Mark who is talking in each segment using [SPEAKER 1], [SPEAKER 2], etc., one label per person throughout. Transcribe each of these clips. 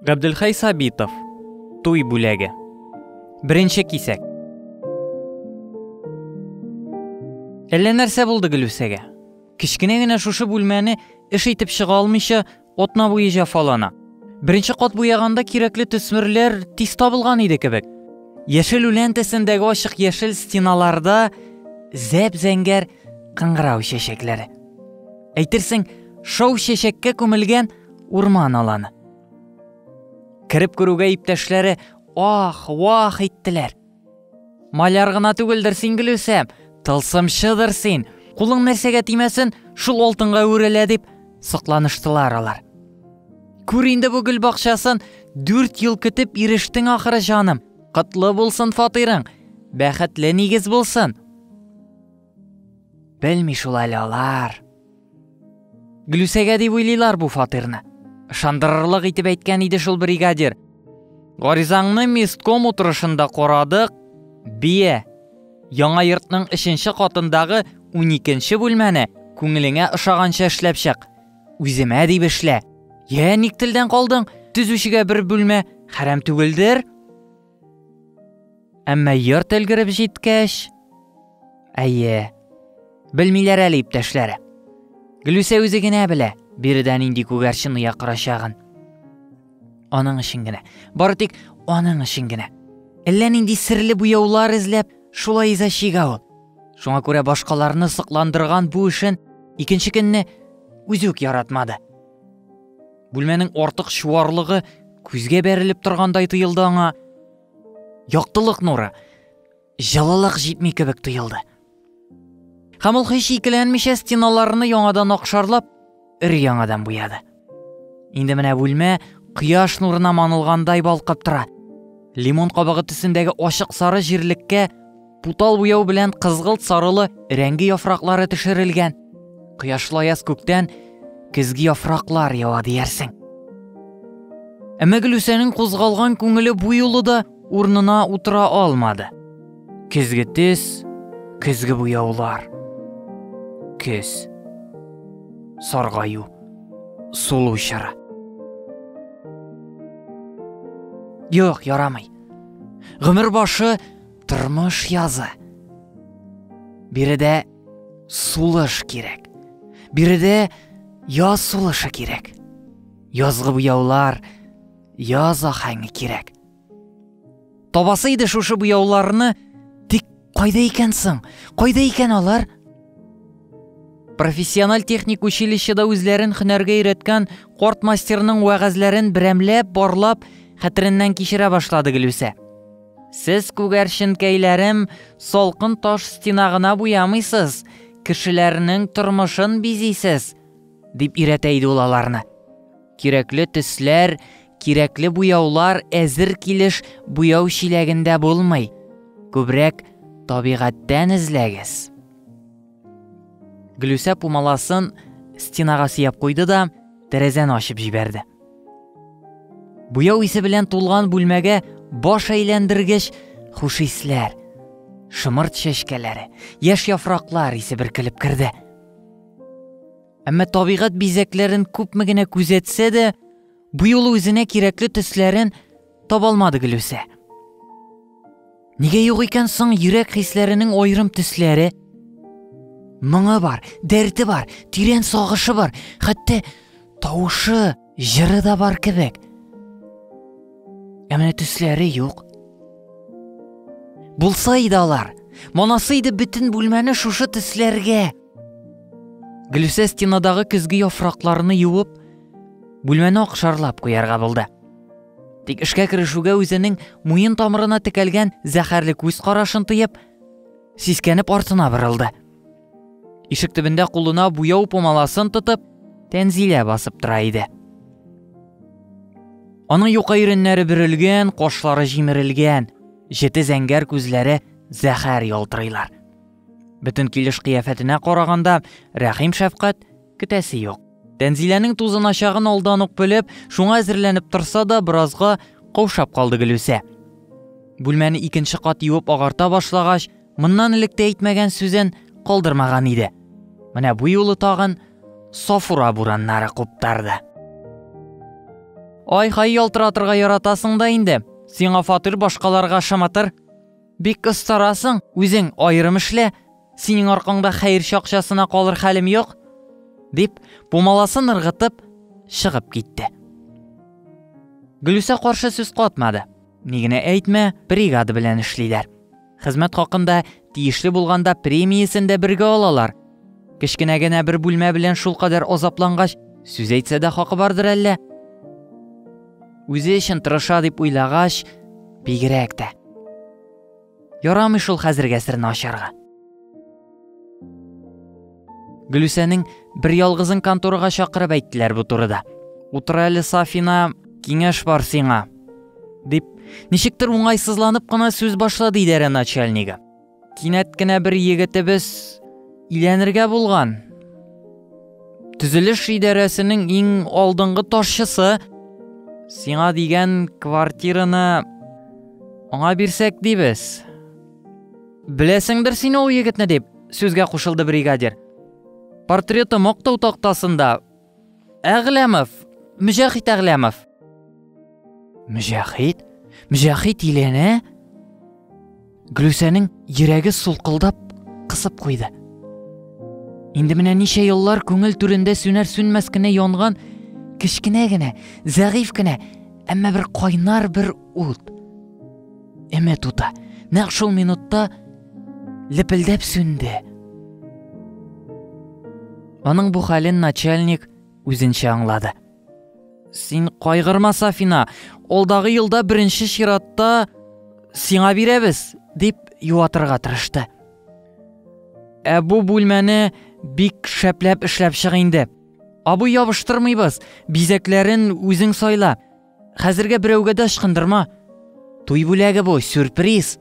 [SPEAKER 1] Габделхай Сабитов. Туй бүләге. Беренче кисәк. Әллә нәрсә булды Гөлүсәгә. Кичкенә генә шушы бүлмәне эш итеп чыга алмыйча атна буе җафалана. Беренче кат буяганда кирәкле төсмерләр тиз табылган иде кебек. Яшел үлән төсендәге ачык яшел стеналарда зәп-зәңгәр кыңгырау чәчәкләре. Әйтерсең, шау чәчәккә күмелгән урман аланы. Кирип күрүгә иптәшләре вах иттеләр. Маляр гына түгелдер син Гөлүсәм, тылсымчыдыр син. Кулың нәрсәгә тимәсен, шул алтынга үрелә дип сокланыштылар алар. Күр инде бу гөл бакчасын 4 ел көтеп ирештең ахыры җаным. Кытлы булсын фатирың, бәхетле нигез булсын. Белми шул әле алар. Гөлүсәгә дип уйлыйлар бу фатирны. Ышандырырлык итеп әйткән иде шул бригадир. Гаризаңны местком утырышында карадык. Бие. Яңа йортның 3нче катындагы 12нче бүлмәне күңелеңә ошаганча эшләп чык. Үземә дип эшлә. Я ник телдән калдың? Төзүчегә бер бүлмә хәрәм түгелдер. Әмма йорт өлгереп җиткәч, әйе, белмиләр әле иптәшләре. Гөлүсә үзе генә белә, биредән инди күгәрчен якырачагын. Аның өчен генә, бары тик аның өчен генә. Әллә нинди серле буяулар эзләп, шулай изачыга ул. Шуңа күрә башкаларны сыкландырган бу эшен икенче көнне үзе үк яратмады. Бүлмәнең артык шуарлыгы күзгә бәрелеп торгандай тоелды аңа. Яктылык нуры, җылылык җитми кебек тоелды. Һәм ул һич икеләнмичә стеналарны яңадан акшарлап, яңадан буяды. Инде менә бүлмә кояш нурына манылгандай балкып тора. Лимон кабыгы төсендәге ачык сары җирлеккә путал буяу белән кызгылт сарылы рәңге яфраклары төшерелгән. Кояшлы аяз күктән көзге яфраклар ява диярсең. Әмма Гөлүсәнең кузгалган күңеле бу юлы да урынына утыра алмады. Көзге төс, көзге буяулар. Көз. Саргаю. Сулу чара. Юк, ярамый. Гомер башы тормыш язы. Биредә сулыш кирәк. Биредә яз сулышы кирәк. Язгы буяулар, яз ахаңы кирәк. Табасы иде шушы буяуларны, тик кайда икәнсең? Кайда икән алар? Профессиональ техник училищеда үзләрен һөнәргә өйрәткән карт мастерның вәгазьләрен берәмләп барлап хәтереннән кичерә башлады Гөлүсә. Сез күгәрченкәйләрем салкын таш стенагына буямыйсыз, кешеләрнең тормышын бизисез, дип өйрәтә иде ул аларны. Кирәкле төсләр, кирәкле буяулар әзер килеш буяу чиләгендә булмый. Күбрәк табигатьтән эзләгез. Гөлүсә пумаласын стенага сөяп куйды да тәрәзәне ачып җибәрде. Буяу исе белән тулган бүлмәгә баш әйләндергеч хуш исләр, шымырт чәчкәләре, яшь яфраклар исе беркелеп керде. Әмма табигать бизәкләрен күпме генә күзәтсә дә, бу юлы үзенә кирәкле төсләрен таба алмады Гөлүсә. Нигә юк икән соң йөрәк хисләренең аерым төсләре? Моңы бар, дәрте бар, тирән сагышы бар, хәтта тавышы, җыры да бар кебек. Әмма төсләре юк. Булса иде алар, монасы иде бөтен бүлмәне шушы төсләргә. Гөлүсә стенадагы көзге яфракларны юып, бүлмәне акшарлап куярга булды. Тик эшкә керешүгә үзенең муен тамырына текәлгән зәһәрле күз карашын тыеп, сискәнеп артына борылды. Ишек төбендә кулына буяу помаласын тотып, Тәнзилә басып тора иде. Аның юка иреннәре бөрелгән, кашлары җимерелгән, җете зәңгәр күзләре зәһәр ялтырыйлар. Бөтен килеш кыяфәтенә караганда, рәхим шәфкать көтәсе юк. Тәнзиләнең тузыначагын алдан ук белеп, шуңа әзерләнеп торса да, биразга каушап калды Гөлүсә. Бүлмәне икенче кат юып агарта башлагач, моннан элек тә әйтмәгән сүзен калдырмаган иде. Менә бу юлы тагын Сафура бураннары куптарды. Ай-хай ялтыратырга яратасың да инде. Сиңа фатир, башкаларга шаматыр. Бик ыстарасың, үзең айрым эшлә. Синең аркаңда хәерче акчасына калыр хәлем юк, дип, бумаласын ыргытып чыгып китте. Гөлүсә каршы сүз катмады. Нигене әйтмә, бригада белән эшлиләр. Хезмәт хакында тиешле булганда премиясын да бергә алалар. Кечкенә генә бер бүлмә белән шул кадәр азаплангач, сүз әйтсә дә хакы бардыр әллә. Үзе өчен тырыша дип уйлагач, бигрәк тә. Ярамый шул хәзергә серне ачарга. Гөлүсәнең бер ялгызын конторга чакырып әйттеләр бу турыда. Утыр әле, Сафина, киңәш бар сиңа, дип, ничектер уңайсызланып кына сүз башлады идарә начальнигы. Кинәт кенә бер егетебез иләнергә булган. Төзелеш идарәсенең иң алдынгы ташчысы. Сиңа дигән квартираны аңа бирсәк дибез. Беләсеңдер син ул егетне, дип сүзгә кушылды бригадир. Портреты мактау тактасында. Әгләмов, Мөҗәһит Әгләмов. Мөҗәһит? Мөҗәһит иләнә? Гөлүсәнең йөрәге сулкылдап кысып куйды. Инде менә ничә еллар күңел түрендә сүнәр-сүнмәс кенә янган кечкенә генә, зәгыйф кенә, әмма бер кайнар бер ут. Өмет ута, нәкъ шул минутта лепелдәп сүнде. Аның бу хәлен начальник үзенчә аңлады. Син кайгырма, Сафина, алдагы елда беренче чиратта сиңа бирәбез, дип юатырга тырышты. Бу бүлмәне бик шәпләп эшләп чык инде. Абый ябыштырмыйбыз, бизәкләрен үзең сайла. Хәзергә берәүгә дә ычкындырма. Туй бүләге бу, сюрприз.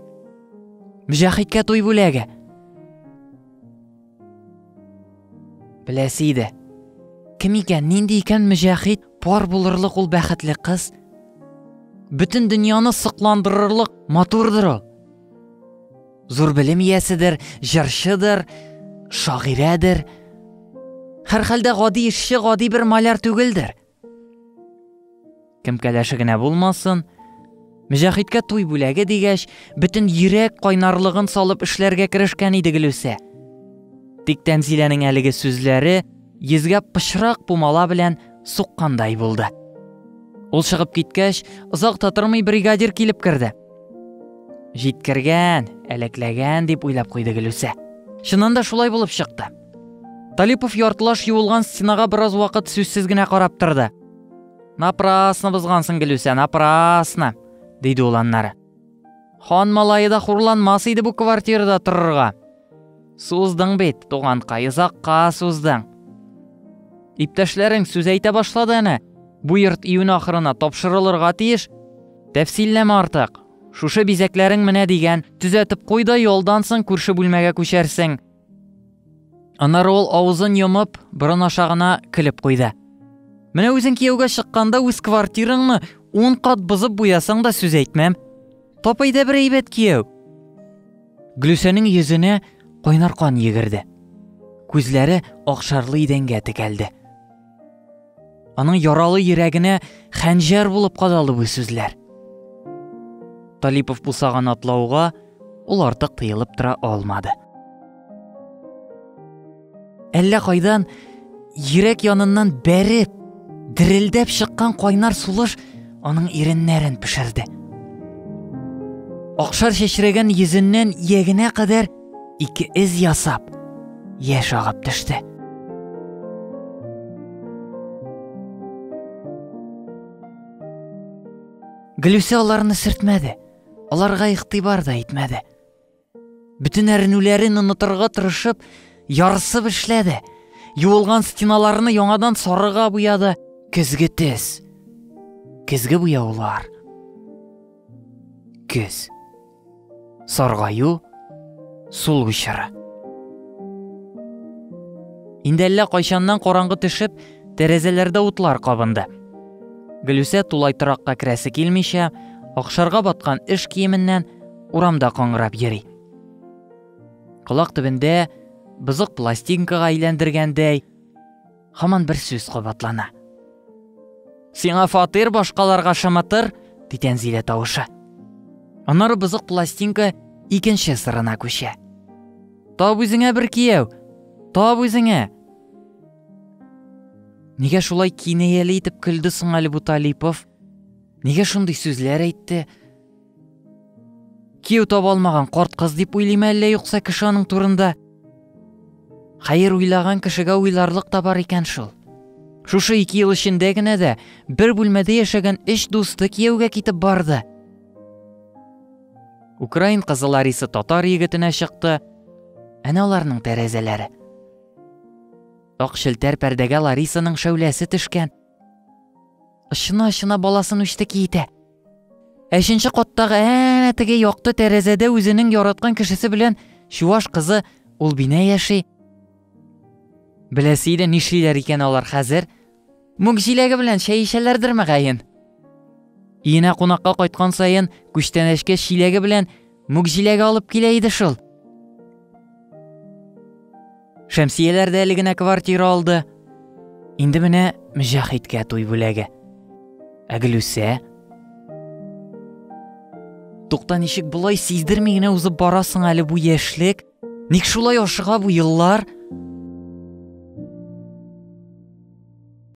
[SPEAKER 1] Мөҗәһиткә туй бүләге. Беләсе иде. Кем икән, нинди икән Мөҗәһит? Пар булырлык ул бәхетле кыз. Бөтен дөньяны сыкландырырлык матурдыр ул. Зур белем ияседер, җырчыдыр, шагыйрәдер. Һәр хәлдә гади эшче, гади бер маляр түгелдер. Кем кәләше генә булмасын, Мөҗәһиткә туй бүләге дигәч, бөтен йөрәк кайнарлыгын салып эшләргә керешкән иде Гөлүсә. Тик Тәнзиләнең әлеге сүзләре йөзгә пычрак бумала белән суккандай булды. Ул чыгып киткәч, озак татырмый бригадир килеп керде. Җиткергән, әләкләгән дип уйлап куйды Гөлүсә. Чыннан да шулай булып чыкты. Талипов яртылаш юылган стенага бераз вакыт сүзсез генә карап торды. Напрасно бызгансың, Гөлүсә, напрасно, диде ул аннары. Хан малае да хурланмас иде бу квартирада торырга. Суздың бит, туганкай, озакка суздың. Иптәшләрең сүз әйтә башлады әнә. Бу йорт июнь ахырына тапшырылырга тиеш. Тәфсилләмә артык. Шушы бизәкләрең менә дигән, төзәтеп куй да ялдан соң күрше бүлмәгә күчәрсең. Аннары ул авызын йомып, борын аша гына көлеп куйды. Менә үзең кияүгә чыкканда үз квартираңны 10 кат бызып буясаң да сүз әйтмәм. Тапай да бер әйбәт кияү. Гөлүсәнең йөзенә кайнар кан йөгерде. Күзләре акшарлы идәнгә текәлде. Аның яралы йөрәгенә хәнҗәр булып кадалды бу сүзләр. Талипов бусаган атлауга ул артык тыелып тора алмады. Әллә кайдан йөрәк яныннан бәреп, дирелдәп чыккан кайнар сулыш аның иреннәрен пешерде. Акшар чәчрәгән йөзеннән ягенә кадәр 2 эз ясап, яшь агып төште. Гөлүсә аларны сөртмәде, аларга игътибар да итмәде. Бүтән әрнүләрен онытырга тырышып, ярсып эшләде. Юылган стеналарны яңадан сарыга буяды. Көзге төс, көзге буяулар. Көз, саргаю, сул учыры. Инде әллә кайчаннан караңгы төшеп, тәрәзәләрдә утлар кабынды. Гөлүсә тулайтыракка керәсе килмичә, акшарга баткан эш киеменнән урамда каңгырап йөри. Колак төбендә бызык пластинкага әйләндергәндәй һаман бер сүз кабатлана. Сиңа фатир, башкаларга шымытыр, ди Тәнзилә тавышы. Аннары бызык пластинка икенче сырына күчә. Тап үзеңә бер кияү, тап үзеңә. Нигә шулай кинаялы итеп көлде соң әле бу Талипов? Нигә шундый сүзләр әйтте? Кияү таба алмаган карт кыз дип уйлыймы әллә, юкса кеше аның турында? Хәер, уйлаган кешегә уйларлык та бар икән шул. Шушы 2 ел эчендә генә дә бер бүлмәдә яшәгән 3 дусты кияүгә китеп барды. Украин кызы Лариса татар егетенә чыкты. Әнә аларның тәрәзәләре. Ак шелтәр пәрдәгә Ларисаның шәүләсе төшкән. Ышына баласын үчте китә. 5нче каттагы әнә теге якты тәрәзәдә үзенең яраткан кешесе белән чуваш кызы ул бина яши. Беләсе иде нишлиләр икән алар хәзер? Мук җиләге белән чәй ишәләрдер мәгәен. Өенә кунакка кайткан саен күчтәнәшкә шиләге белән мук җиләге алып килә иде шул. Шәмсияләр дә әле генә квартира алды. Инде менә Мөҗәһиткә туй бүләге. Ә Гөлүсә? Тукта, ничек болай сиздерми генә узып барасың әле бу яшьлек? Ник шулай ашыга бу еллар?